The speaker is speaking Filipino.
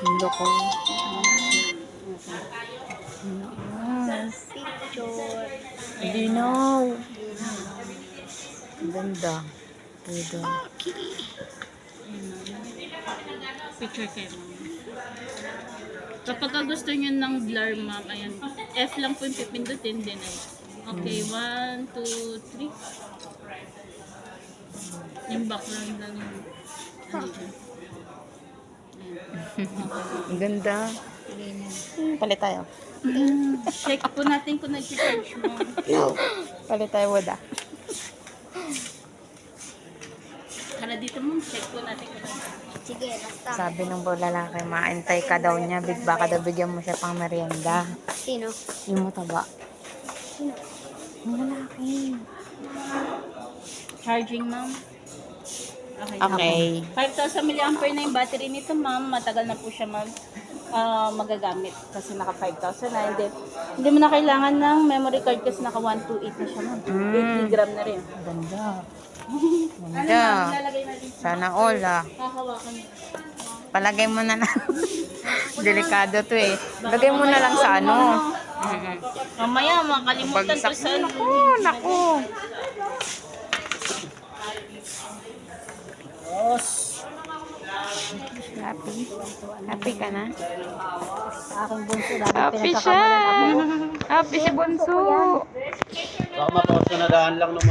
Mundo ko. Yes. Picture. Linaw. Ganda. Pwede. Picture kayo, ma'am. Kapag gusto nyo ng blur, ma'am, ayan. F lang po yung pipindutin din ay. Okay, 1, 2, 3. Yung background lang yung ano dyan. Ang ganda. Palit tayo. Check po natin kung nag-charge mo. Palit tayo, wada. Para dito mo, check po natin kung nag-charge. Sige, basta. Sabi ng lalaki, maantay ka daw niya. Baka daw bigyan mo siya pang merienda. Sino? Yung mataba. Yung lalaki. Charging, ma'am. Okay. Okay. 5,000 mAh na yung battery nito, ma'am. Matagal na po siya magagamit kasi naka 5,000 na. Hindi mo na kailangan ng memory card kasi naka 128 na siya, ma'am. 80 gram na rin. Ganda. Ano, Ganda. ma'am? Lalagay natin sa Sana all hahawakan niyo. Palagay mo na lang. Delikado to eh. Lagay mo na lang sa ano. Mamaya, makalimutan ko Bagsak sa mo. Naku. Happy? Happy ka na? Sa aking bunso. Happy siya. Happy si Bunso. Baka mapasunadahan lang naman.